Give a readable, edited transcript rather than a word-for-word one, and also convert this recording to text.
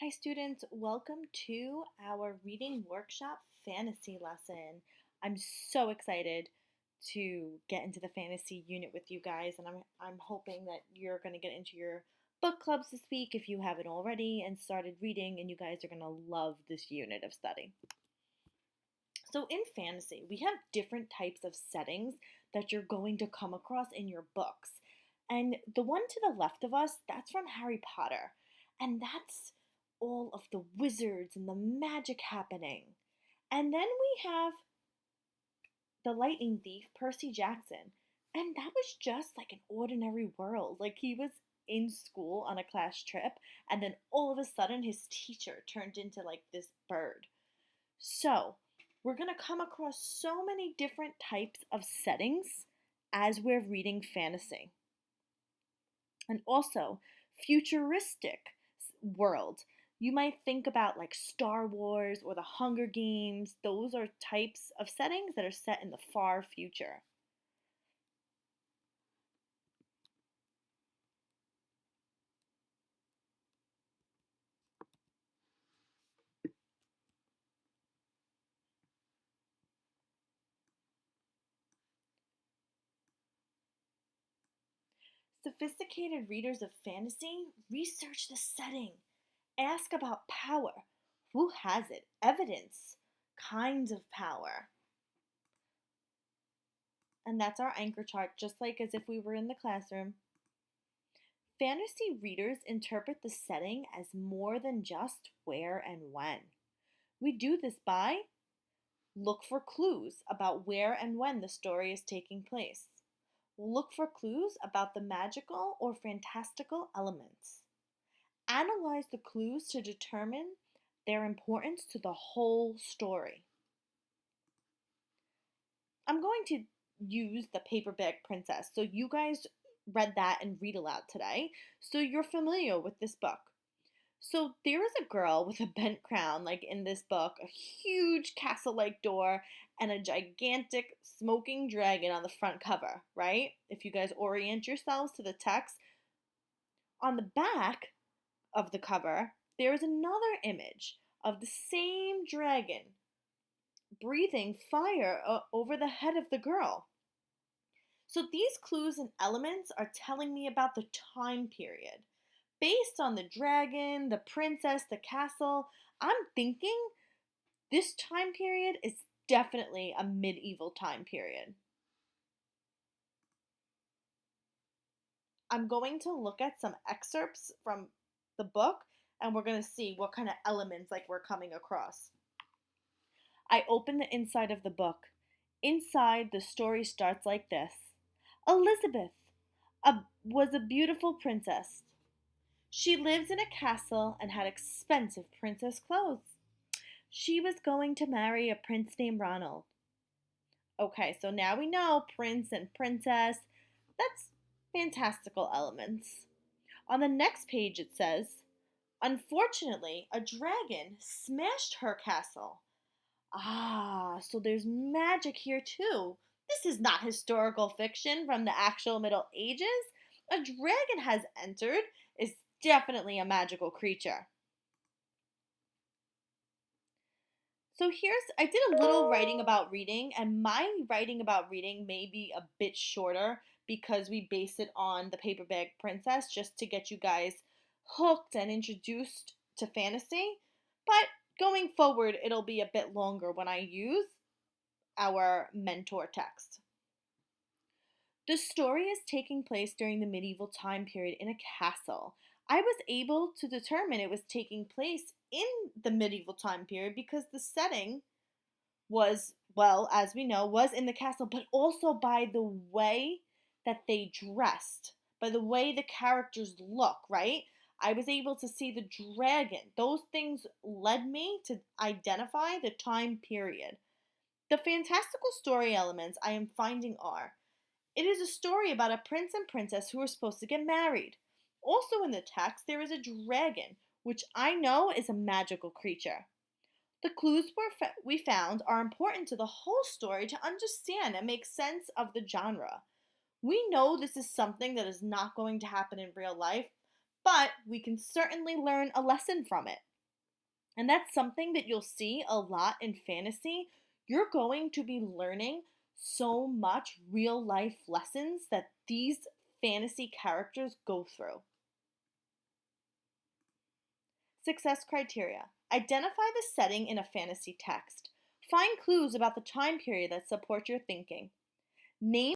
Hi students, welcome to our reading workshop fantasy lesson. I'm so excited to get into the fantasy unit with you guys, and I'm hoping that you're going to get into your book clubs this week if you haven't already and started reading, and you guys are going to love this unit of study. So in fantasy, we have different types of settings that you're going to come across in your books. And the one to the left of us, that's from Harry Potter. And that's all of the wizards and the magic happening. And then we have the lightning thief, Percy Jackson. And that was just like an ordinary world. Like he was in school on a class trip, and then all of a sudden his teacher turned into like this bird. So, we're going to come across so many different types of settings as we're reading fantasy. And also, futuristic world. You might think about like Star Wars or the Hunger Games. Those are types of settings that are set in the far future. Sophisticated readers of fantasy research the setting, ask about power. Who has it? Evidence. Kinds of power. And that's our anchor chart, just like as if we were in the classroom. Fantasy readers interpret the setting as more than just where and when. We do this by look for clues about where and when the story is taking place. Look for clues about the magical or fantastical elements. Analyze the clues to determine their importance to the whole story. I'm going to use The Paperback Princess. So you guys read that and read aloud today. So you're familiar with this book. So there is a girl with a bent crown, like in this book, a huge castle-like door, and a gigantic smoking dragon on the front cover, right? If you guys orient yourselves to the text, on the back of the cover, there is another image of the same dragon breathing fire over the head of the girl. So these clues and elements are telling me about the time period. Based on the dragon, the princess, the castle, I'm thinking this time period is definitely a medieval time period. I'm going to look at some excerpts from the book, and we're going to see what kind of elements like we're coming across. I open the inside of the book. Inside, the story starts like this. Elizabeth was a beautiful princess. She lived in a castle and had expensive princess clothes. She was going to marry a prince named Ronald. Okay, so now we know prince and princess. That's fantastical elements. On the next page it says, unfortunately, a dragon smashed her castle. Ah, so there's magic here too. This is not historical fiction from the actual Middle Ages. A dragon has entered is definitely a magical creature. So I did a little writing about reading, and my writing about reading may be a bit shorter because we base it on The Paperback Princess just to get you guys hooked and introduced to fantasy. But going forward, it'll be a bit longer when I use our mentor text. The story is taking place during the medieval time period in a castle. I was able to determine it was taking place in the medieval time period because the setting was, well, as we know, was in the castle, but also by the way that they dressed, by the way the characters look, right? I was able to see the dragon. Those things led me to identify the time period. The fantastical story elements I am finding are it is a story about a prince and princess who are supposed to get married. Also in the text, there is a dragon, which I know is a magical creature. The clues we found are important to the whole story to understand and make sense of the genre. We know this is something that is not going to happen in real life, but we can certainly learn a lesson from it. And that's something that you'll see a lot in fantasy. You're going to be learning so much real life lessons that these fantasy characters go through. Success criteria: identify the setting in a fantasy text. Find clues about the time period that support your thinking. Name